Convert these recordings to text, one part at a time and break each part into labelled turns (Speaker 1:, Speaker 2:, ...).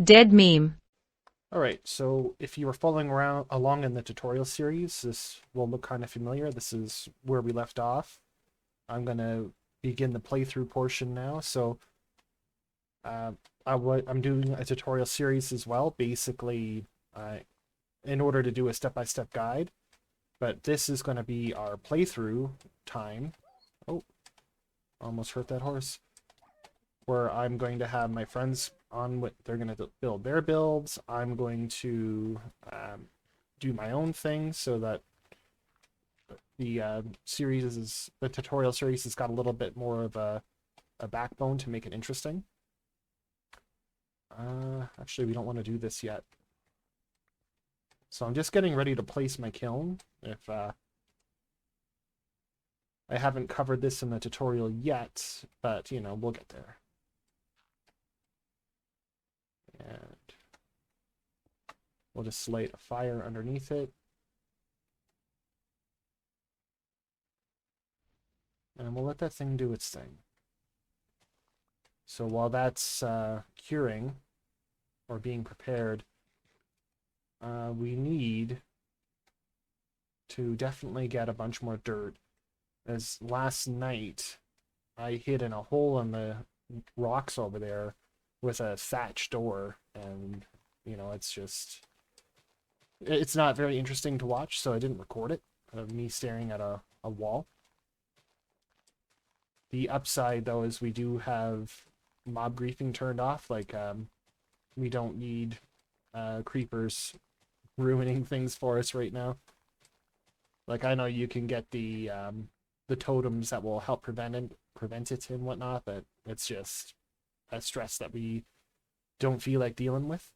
Speaker 1: Dead meme.
Speaker 2: Alright, so if you were following around along in the tutorial series, this will look kind of familiar. This is where we left off. I'm going to begin the playthrough portion now. So uh, I'm doing a tutorial series as well, basically in order to do a step-by-step guide. But this is going to be our playthrough time. Oh, almost hurt that horse. Where I'm going to have my friends on what they're going to build their builds. I'm going to do my own thing so that the tutorial series has got a little bit more of a backbone to make it interesting. Actually, we don't want to do this yet. So I'm just getting ready to place my kiln. If I haven't covered this in the tutorial yet, but you know, we'll get there. And we'll just light a fire underneath it. And we'll let that thing do its thing. So while that's curing or being prepared, we need to definitely get a bunch more dirt. As last night, I hid in a hole in the rocks over there with a thatch door, and you know, it's not very interesting to watch, so I didn't record it of me staring at a wall. The upside though is we do have mob griefing turned off. Like we don't need creepers ruining things for us right now. Like I know you can get the totems that will help prevent it and whatnot, but it's just a stress that we don't feel like dealing with.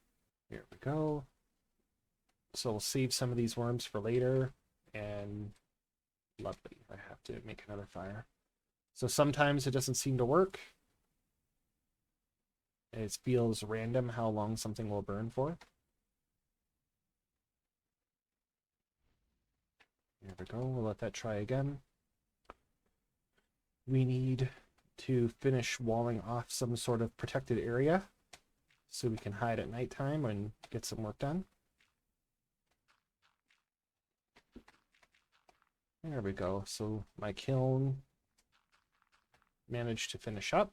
Speaker 2: Here we go. So we'll save some of these worms for later, and lovely. I have to make another fire. So sometimes it doesn't seem to work. It feels random how long something will burn for. There we go. We'll let that try again. We need to finish walling off some sort of protected area so we can hide at nighttime and get some work done. There we go. So my kiln managed to finish up.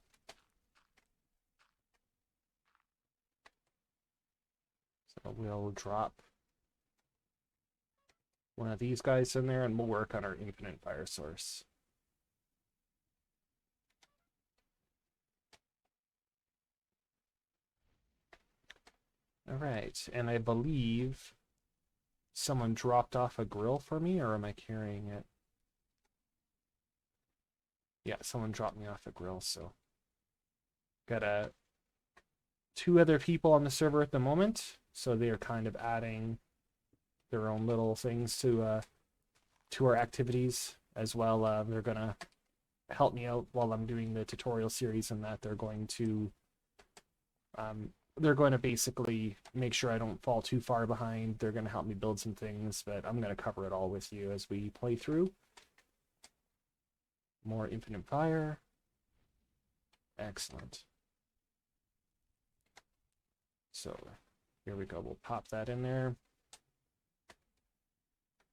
Speaker 2: So we'll drop one of these guys in there and we'll work on our infinite fire source. All right, and I believe someone dropped off a grill for me, or am I carrying it? Yeah, someone dropped me off a grill, so got two other people on the server at the moment, so they are kind of adding their own little things to our activities as well. They're gonna help me out while I'm doing the tutorial series, and that they're going to basically make sure I don't fall too far behind. They're going to help me build some things, but I'm going to cover it all with you as we play through. More infinite fire. Excellent. So here we go. We'll pop that in there.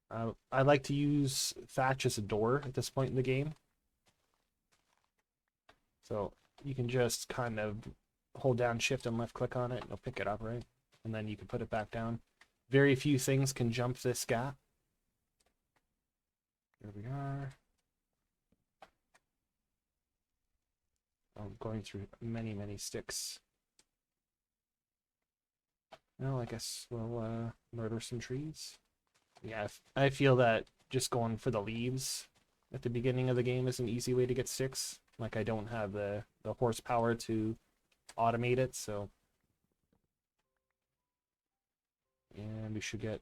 Speaker 2: I like to use thatch as a door at this point in the game. So you can just kind of hold down shift and left click on it and it'll pick it up, right? And then you can put it back down. Very few things can jump this gap. There we are. I'm going through many, many sticks. Well, I guess we'll murder some trees. Yeah, I feel that just going for the leaves at the beginning of the game is an easy way to get sticks. Like I don't have the horsepower to automate it, so and we should get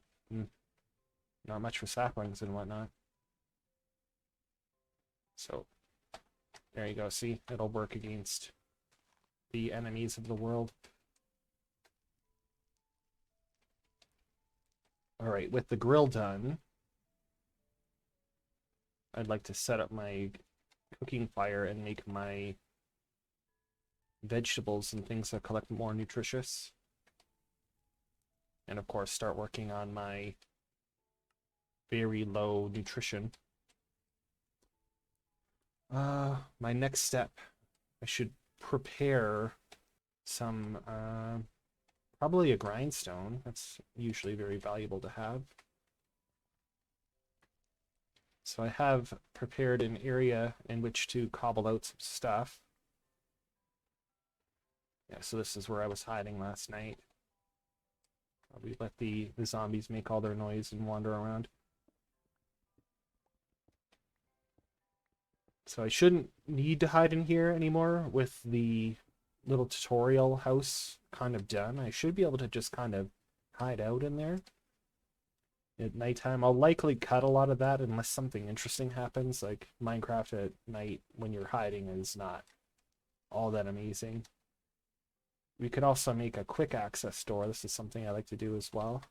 Speaker 2: not much for saplings and whatnot. So there you go. See, it'll work against the enemies of the world. All right, with the grill done, I'd like to set up my cooking fire and make my vegetables and things that collect more nutritious. And of course, start working on my very low nutrition. My next step, I should prepare some, probably a grindstone. That's usually very valuable to have. So I have prepared an area in which to cobble out some stuff. Yeah, so this is where I was hiding last night. We let the zombies make all their noise and wander around. So I shouldn't need to hide in here anymore with the little tutorial house kind of done. I should be able to just kind of hide out in there at nighttime. I'll likely cut a lot of that unless something interesting happens, like Minecraft at night when you're hiding is not all that amazing. We could also make a quick access door. This is something I like to do as well.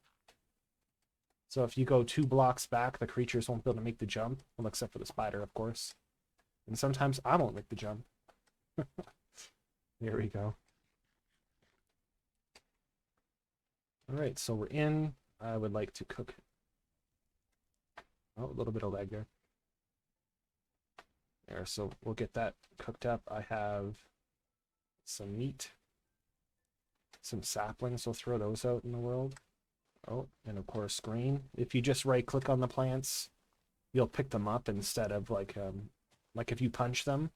Speaker 2: So if you go 2 blocks back, the creatures won't be able to make the jump. Well, except for the spider, of course. And sometimes I won't make the jump. There we go. Alright, so we're in. I would like to cook. Oh, a little bit of lag there. There, so we'll get that cooked up. I have some meat. Some saplings, we'll throw those out in the world. Oh, and of course grain. If you just right click on the plants, you'll pick them up instead of like if you punch them,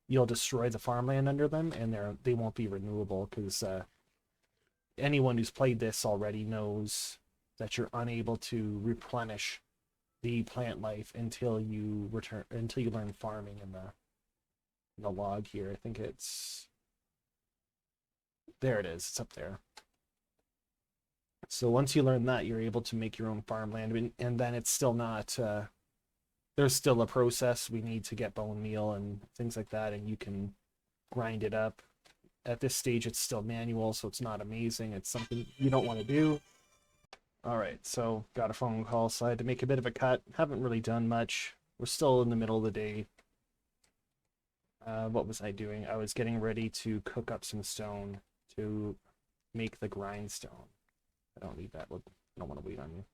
Speaker 2: you'll destroy the farmland under them, and they won't be renewable because anyone who's played this already knows that you're unable to replenish the plant life until you learn farming in the log here. I think it's there. It is. It's up there. So once you learn that, you're able to make your own farmland, and then it's still not. There's still a process. We need to get bone meal and things like that, and you can grind it up. At this stage, it's still manual, so it's not amazing. It's something you don't want to do. All right, so got a phone call, so I had to make a bit of a cut. Haven't really done much. We're still in the middle of the day. What was I doing? I was getting ready to cook up some stone to make the grindstone. I don't need that. I don't want to wait on you.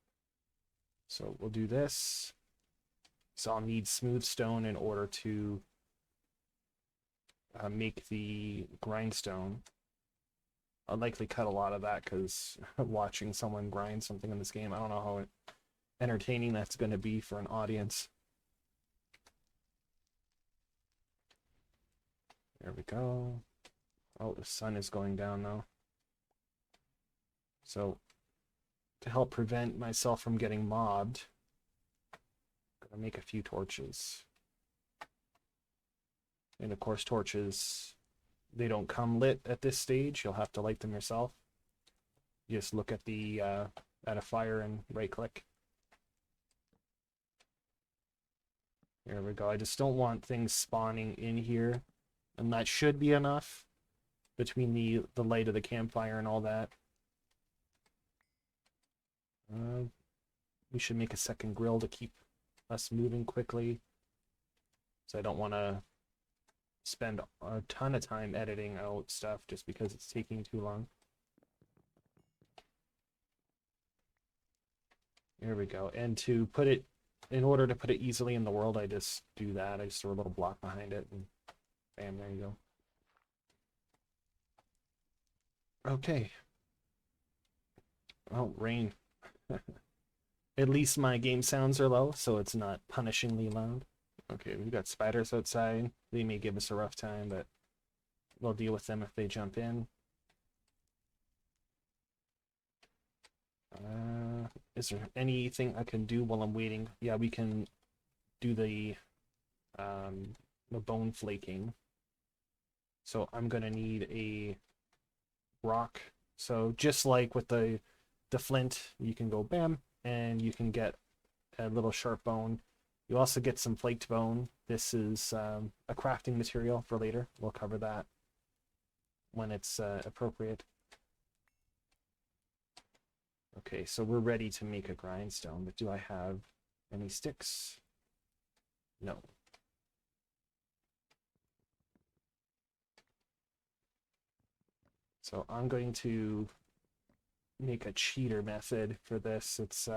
Speaker 2: So we'll do this. So I'll need smooth stone in order to make the grindstone. I'll likely cut a lot of that because watching someone grind something in this game, I don't know how entertaining that's going to be for an audience. There we go. Oh, the sun is going down now. So to help prevent myself from getting mobbed, I'm gonna make a few torches. And of course, torches, they don't come lit at this stage. You'll have to light them yourself. You just look at the at a fire and right click. There we go. I just don't want things spawning in here, and that should be enough between the light of the campfire and all that. We should make a second grill to keep us moving quickly. So I don't want to spend a ton of time editing out stuff just because it's taking too long. There we go. And to put it, in order to put it easily in the world, I just do that. I just throw a little block behind it and bam, there you go. Okay. Oh, rain. At least my game sounds are low, so it's not punishingly loud. Okay, we've got spiders outside. They may give us a rough time, but we'll deal with them if they jump in. Is there anything I can do while I'm waiting? Yeah, we can do the bone flaking. So I'm gonna need a rock. So just like with the flint, you can go bam, and you can get a little sharp bone. You also get some flaked bone. This is a crafting material for later. We'll cover that when it's appropriate. Okay, so we're ready to make a grindstone, but do I have any sticks? No. So I'm going to make a cheater method for this. It's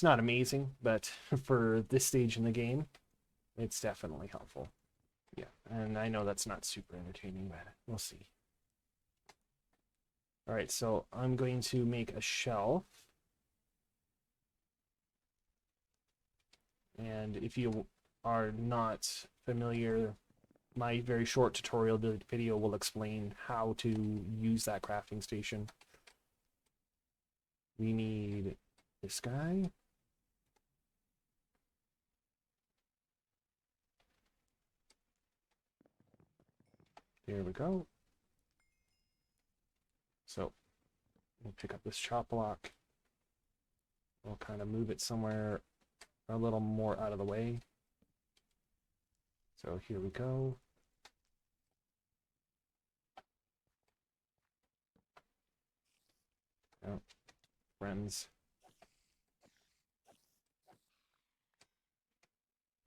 Speaker 2: not amazing, but for this stage in the game, it's definitely helpful. Yeah, and I know that's not super entertaining, but we'll see. All right, so I'm going to make a shelf. And if you are not familiar, my very short tutorial video will explain how to use that crafting station. We need this guy. There we go. So we'll pick up this chop block. We'll kind of move it somewhere a little more out of the way. So here we go. Oh, friends.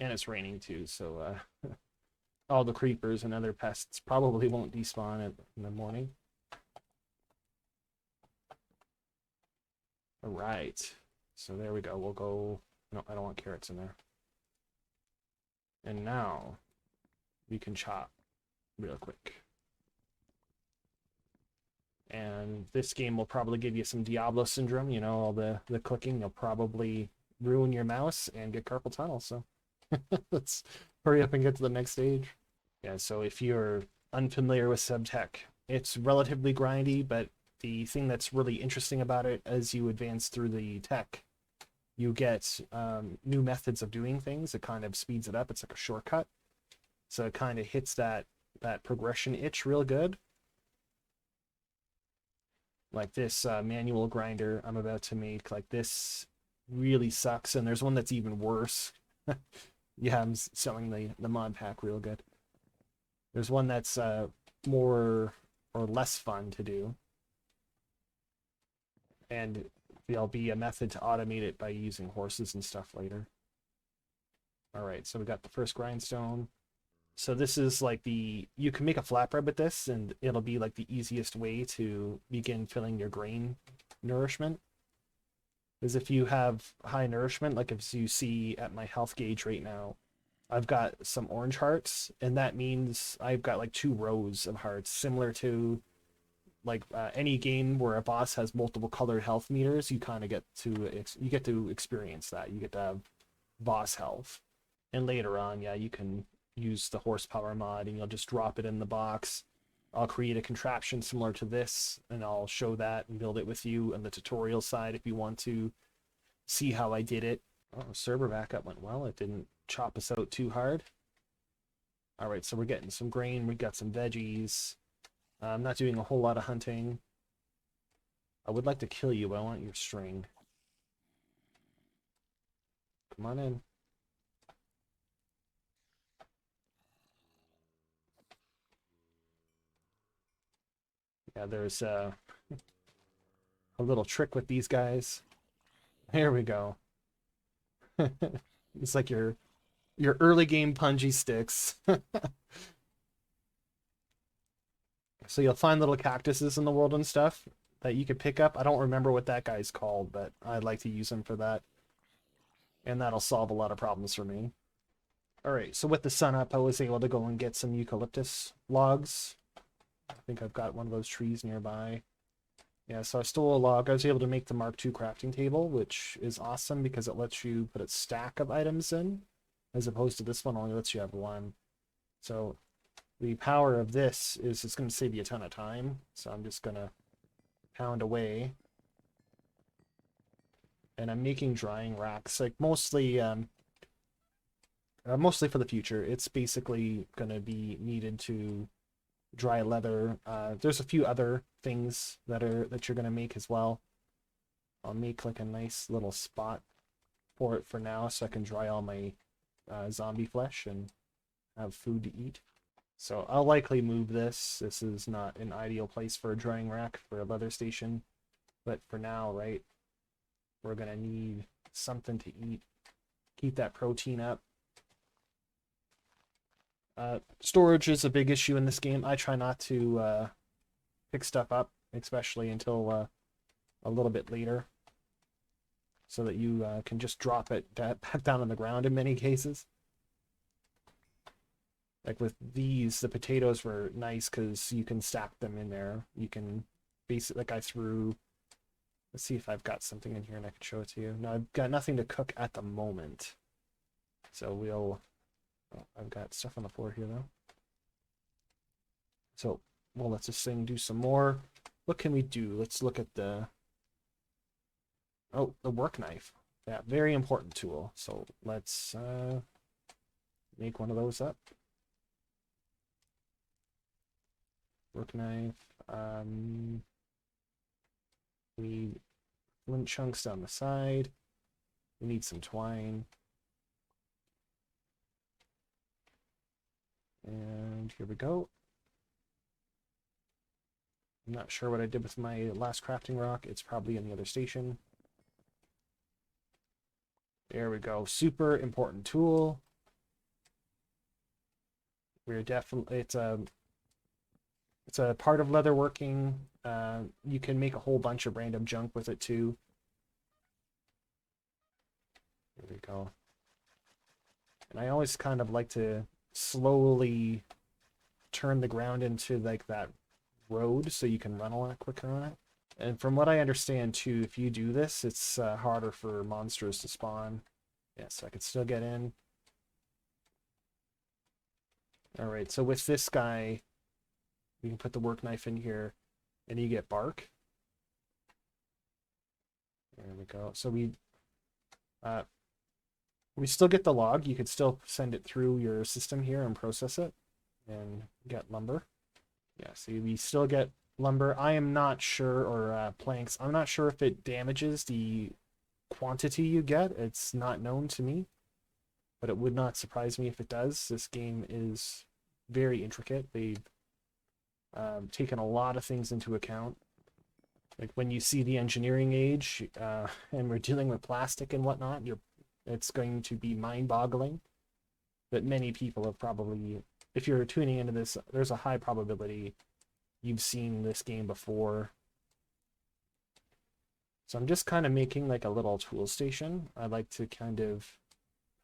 Speaker 2: And it's raining too, so all the creepers and other pests probably won't despawn in the morning. All right, so there we go. We'll go. No, I don't want carrots in there. And now we can chop real quick. And this game will probably give you some Diablo syndrome. You know, all the clicking. You'll probably ruin your mouse and get carpal tunnel. So let's hurry up and get to the next stage. Yeah, so if you're unfamiliar with Sevtech, it's relatively grindy, but the thing that's really interesting about it, as you advance through the tech, you get new methods of doing things. It kind of speeds it up. It's like a shortcut. So it kind of hits that progression itch real good. Like this manual grinder I'm about to make, like this really sucks. And there's one that's even worse. Yeah, I'm selling the mod pack real good. There's one that's more or less fun to do. And there'll be a method to automate it by using horses and stuff later. All right, so we got the first grindstone. So this is like you can make a flatbread with this, and it'll be like the easiest way to begin filling your grain nourishment. Is if you have high nourishment, like if you see at my health gauge right now, I've got some orange hearts, and that means I've got like 2 rows of hearts, similar to like any game where a boss has multiple colored health meters. You kind of get to experience that. You get to have boss health, and later on, yeah, you can use the horsepower mod, and you'll just drop it in the box. I'll create a contraption similar to this, and I'll show that and build it with you on the tutorial side if you want to see how I did it. Oh, server backup went well. It didn't chop us out too hard. All right, so we're getting some grain. We got some veggies. I'm not doing a whole lot of hunting. I would like to kill you, but I want your string. Come on in. Yeah, there's a little trick with these guys. Here we go. It's like your early game punji sticks. So you'll find little cactuses in the world and stuff that you could pick up. I don't remember what that guy's called, but I'd like to use him for that. And that'll solve a lot of problems for me. All right, so with the sun up, I was able to go and get some eucalyptus logs. I think I've got one of those trees nearby. Yeah, so I stole a log. I was able to make the Mark II crafting table, which is awesome because it lets you put a stack of items in, as opposed to this one only lets you have one. So the power of this is it's going to save you a ton of time. So I'm just going to pound away. And I'm making drying racks, like mostly for the future. It's basically going to be needed to dry leather. There's a few other things that you're going to make as well. I'll make like a nice little spot for it for now so I can dry all my zombie flesh and have food to eat. So I'll likely move this. This is not an ideal place for a drying rack for a leather station, but for now, right, we're going to need something to eat. Keep that protein up. Storage is a big issue in this game. I try not to pick stuff up especially until a little bit later, so that you can just drop it back down on the ground in many cases. Like with these, the potatoes were nice because you can stack them in there. You can basically, like I threw, let's see if I've got something in here and I can show it to you. No, I've got nothing to cook at the moment. So we'll, oh, I've got stuff on the floor here though. So, well, let's just do some more. What can we do? Let's look at the, oh, the work knife. Yeah, very important tool. So let's make one of those up. Work knife. We need flint chunks down the side. We need some twine. And here we go. I'm not sure what I did with my last crafting rock. It's probably in the other station. There we go. Super important tool. We're definitely, it's a part of leatherworking. You can make a whole bunch of random junk with it too. There we go. And I always kind of like to slowly turn the ground into like that road so you can run a lot quicker on it. And from what I understand too, if you do this, it's harder for monsters to spawn. Yeah, so I can still get in. Alright, so with this guy, you can put the work knife in here and you get bark. There we go. So we still get the log. You could still send it through your system here and process it and get lumber. Yeah, see, we still get lumber. I am not sure, or planks. I'm not sure if it damages the quantity you get. It's not known to me, but it would not surprise me if it does. This game is very intricate. They've taken a lot of things into account. Like when you see the engineering age, and we're dealing with plastic and whatnot, it's going to be mind-boggling. That many people have probably, if you're tuning into this, there's a high probability you've seen this game before. So I'm just kind of making like a little tool station. I like to kind of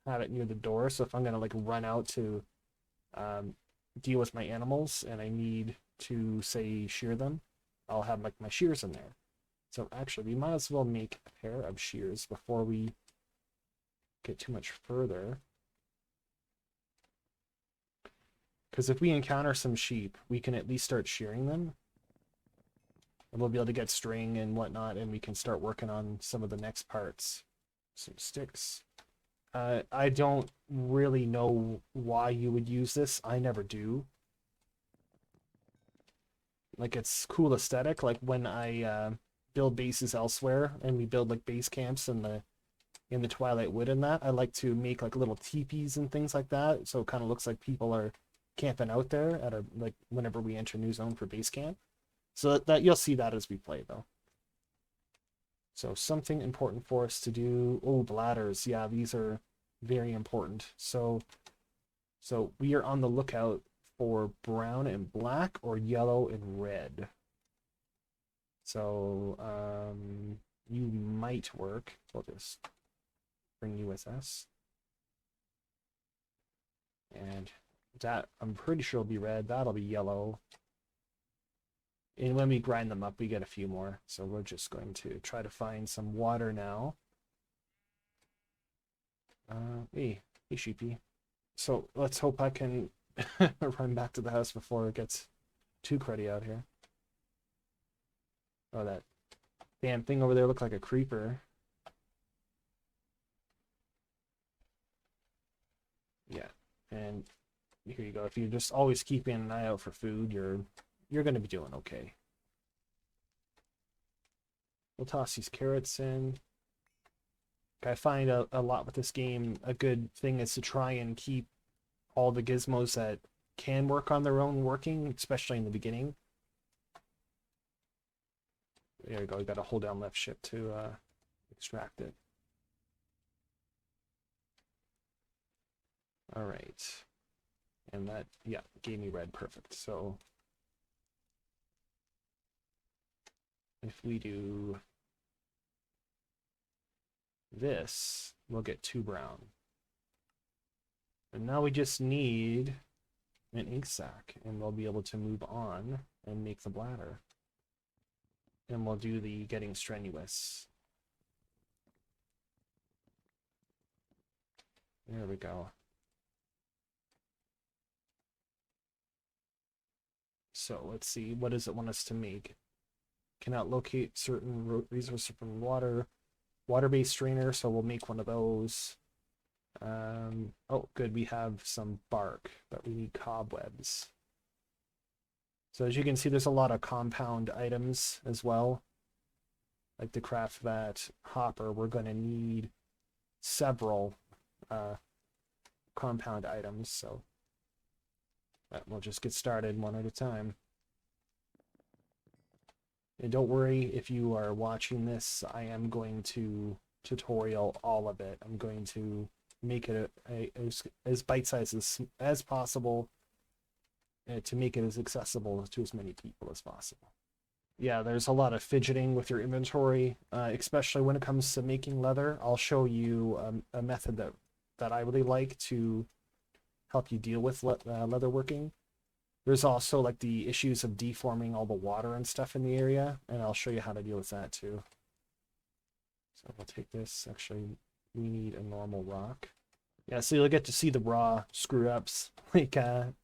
Speaker 2: have it near the door, so if I'm gonna like run out to deal with my animals and I need to, say, shear them, I'll have like my shears in there. So actually, we might as well make a pair of shears before we get too much further. Because if we encounter some sheep, we can at least start shearing them. And we'll be able to get string and whatnot, and we can start working on some of the next parts. Some sticks. I don't really know why you would use this. I never do. Like, it's cool aesthetic. Like, when I build bases elsewhere, and we build, like, base camps in the Twilight Wood and that, I like to make, like, little teepees and things like that, so it kind of looks like people are camping out there at like, whenever we enter new zone for base camp. So that you'll see that as we play, though. So something important for us to do. Oh, bladders. Yeah, these are very important. So we are on the lookout for brown and black or yellow and red. So you might work. We'll just bring you with us. And that, I'm pretty sure will be red. That'll be yellow. And when we grind them up, we get a few more. So we're just going to try to find some water now. Hey, sheepy. So let's hope I can run back to the house before it gets too cruddy out here. Oh, that damn thing over there looked like a creeper. Yeah, and here you go. If you're just always keeping an eye out for food, you're going to be doing okay. We'll toss these carrots in. I find a lot with this game, a good thing is to try and keep all the gizmos that can work on their own working, especially in the beginning. There you go, you gotta hold down left shift to extract it. Alright. And that, yeah, gave me red, perfect. So if we do this, we'll get 2 brown. And now we just need an ink sac, and we'll be able to move on and make the bladder. And we'll do the getting strenuous. There we go. So let's see, what does it want us to make? Cannot locate certain resources from water. Water-based strainer, so we'll make one of those. Oh, good, we have some bark, but we need cobwebs. So as you can see, there's a lot of compound items as well. Like to craft that hopper, we're going to need several compound items, so we'll just get started one at a time. And don't worry if you are watching this, I am going to tutorial all of it. I'm going to make it as bite-sized as possible to make it as accessible to as many people as possible. Yeah, there's a lot of fidgeting with your inventory, especially when it comes to making leather. I'll show you a method that I really like to help you deal with leather working. There's also like the issues of deforming all the water and stuff in the area, and I'll show you how to deal with that too. So we'll take this. Actually, we need a normal rock. Yeah, so you'll get to see the raw screw-ups. Like the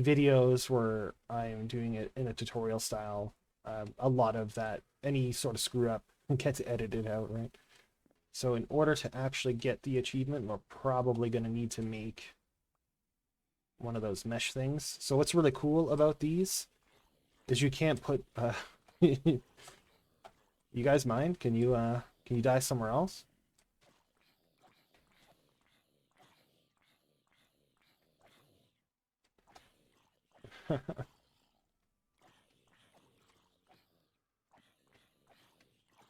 Speaker 2: videos where I am doing it in a tutorial style, a lot of that, any sort of screw-up gets edited out, right? So in order to actually get the achievement, we're probably going to need to make one of those mesh things. So what's really cool about these is you can't put you guys mind? Can you die somewhere else?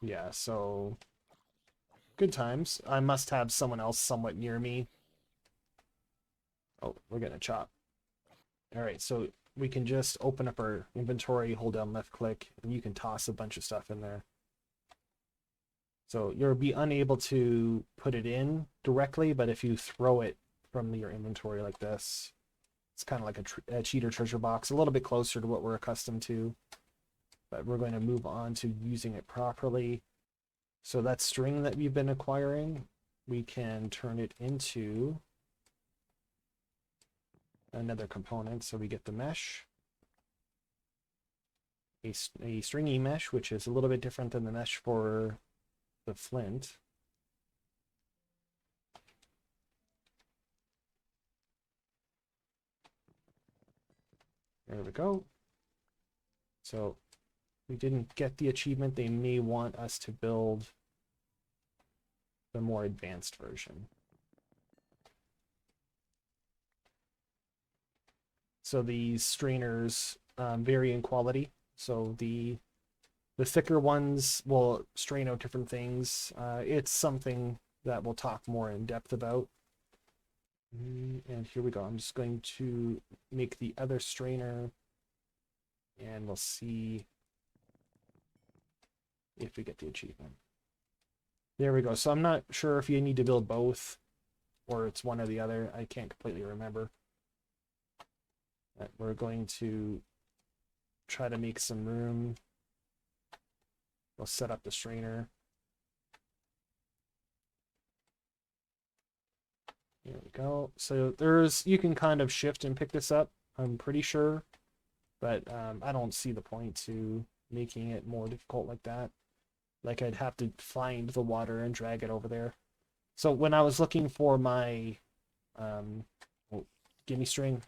Speaker 2: Yeah, so good times. I must have someone else somewhat near me. Oh, we're getting a chop. All right, so we can just open up our inventory, hold down left click, and you can toss a bunch of stuff in there. So you'll be unable to put it in directly, but if you throw it from your inventory like this, it's kind of like a cheater treasure box, a little bit closer to what we're accustomed to. But we're going to move on to using it properly. So that string that we've been acquiring, we can turn it into another component. So we get the mesh, a stringy mesh, which is a little bit different than the mesh for the flint. There we go. So we didn't get the achievement. They may want us to build the more advanced version. So these strainers vary in quality. So the thicker ones will strain out different things. It's something that we'll talk more in depth about. And here we go. I'm just going to make the other strainer, and we'll see if we get the achievement. There we go. So I'm not sure if you need to build both or it's one or the other. I can't completely remember. But we're going to try to make some room. We'll set up the strainer. There we go. So you can kind of shift and pick this up, I'm pretty sure. But I don't see the point to making it more difficult like that. Like I'd have to find the water and drag it over there. So when I was looking for my gimme string,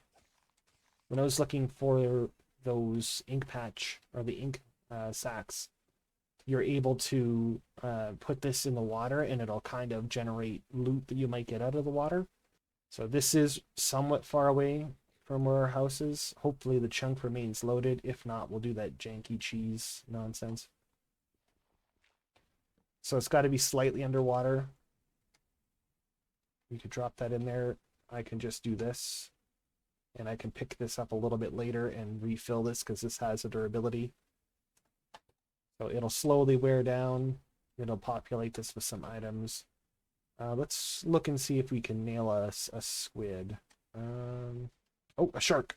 Speaker 2: when I was looking for those ink patch or the ink sacks, you're able to put this in the water and it'll kind of generate loot that you might get out of the water. So this is somewhat far away from where our house is. Hopefully the chunk remains loaded. If not, we'll do that janky cheese nonsense. So it's got to be slightly underwater. You could drop that in there. I can just do this. And I can pick this up a little bit later and refill this because this has a durability. So it'll slowly wear down. It'll populate this with some items. Let's look and see if we can nail a squid. Oh, a shark.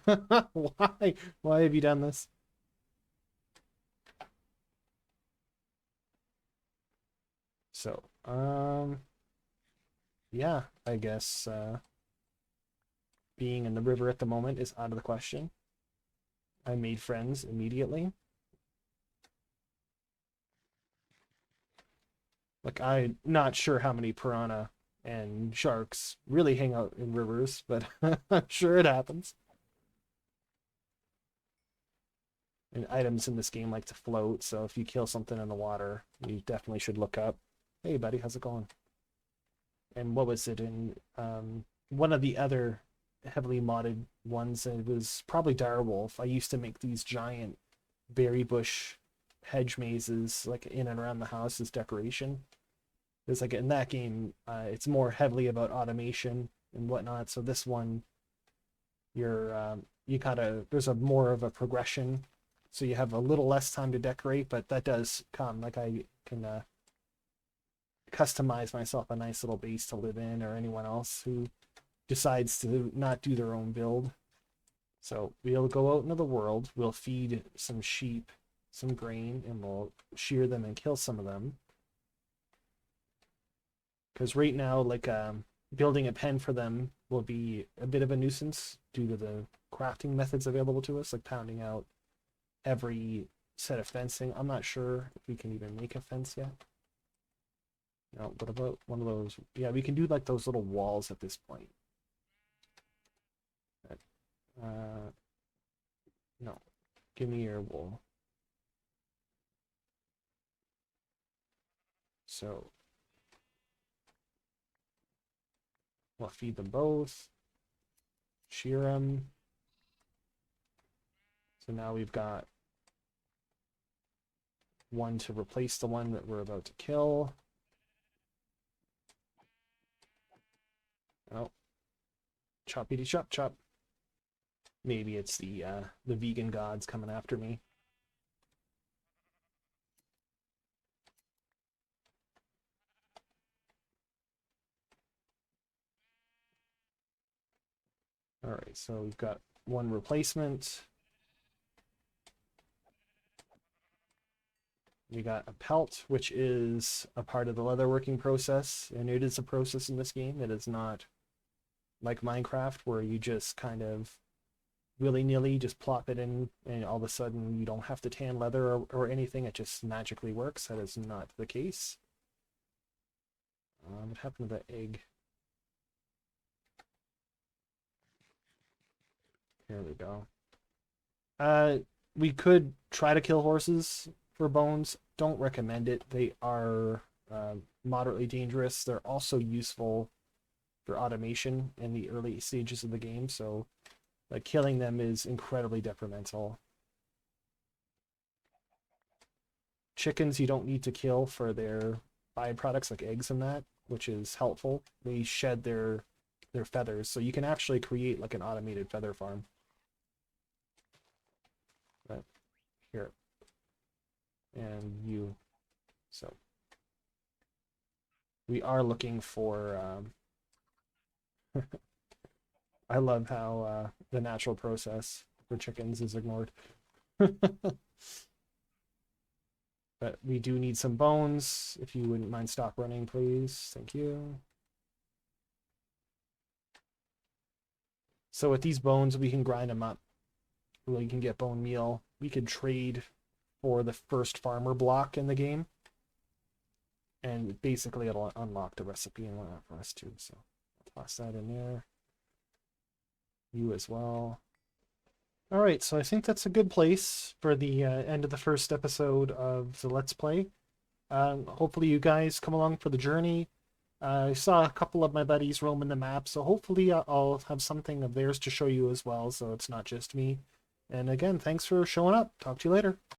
Speaker 2: Why? Why have you done this? So, yeah, I guess being in the river at the moment is out of the question. I made friends immediately. Like, I'm not sure how many piranha and sharks really hang out in rivers, but I'm sure it happens. And items in this game like to float, so if you kill something in the water, you definitely should look up. Hey, buddy, how's it going? And what was it in one of the other heavily modded ones? It was probably Direwolf. I used to make these giant berry bush hedge mazes like in and around the house as decoration. It's like in that game, it's more heavily about automation and whatnot. So this one, you gotta there's a more of a progression, so you have a little less time to decorate, but that does come. Like I can customize myself a nice little base to live in, or anyone else who decides to not do their own build. So we'll go out into the world, we'll feed some sheep some grain, and we'll shear them and kill some of them. Because right now, like, building a pen for them will be a bit of a nuisance due to the crafting methods available to us, like pounding out every set of fencing. I'm not sure if we can even make a fence yet. No, what about one of those? Yeah, we can do like those little walls at this point. No, give me your wool. So we'll feed them both, shear them. So now we've got one to replace the one that we're about to kill. Oh, choppity chop chop. Maybe it's the vegan gods coming after me. All right, so we've got one replacement. We got a pelt, which is a part of the leatherworking process, and it is a process in this game. It is not like Minecraft, where you just kind of willy-nilly just plop it in, and all of a sudden you don't have to tan leather or anything. It just magically works. That is not the case. What happened to that egg? Here we go. We could try to kill horses for bones. Don't recommend it. They are moderately dangerous. They're also useful for automation in the early stages of the game, so like killing them is incredibly detrimental. Chickens you don't need to kill for their byproducts like eggs and that, which is helpful. They shed their feathers, so you can actually create like an automated feather farm. But here, and you, so we are looking for I love how the natural process for chickens is ignored. But we do need some bones. If you wouldn't mind stop running, please. Thank you. So with these bones, we can grind them up. We can get bone meal. We could trade for the first farmer block in the game. And basically it'll unlock the recipe and whatnot for us too. So I'll toss that in there. You as well. All right, so I think that's a good place for the end of the first episode of the Let's Play. Hopefully you guys come along for the journey. I saw a couple of my buddies roaming the map, so hopefully I'll have something of theirs to show you as well, so it's not just me. And again, thanks for showing up. Talk to you later.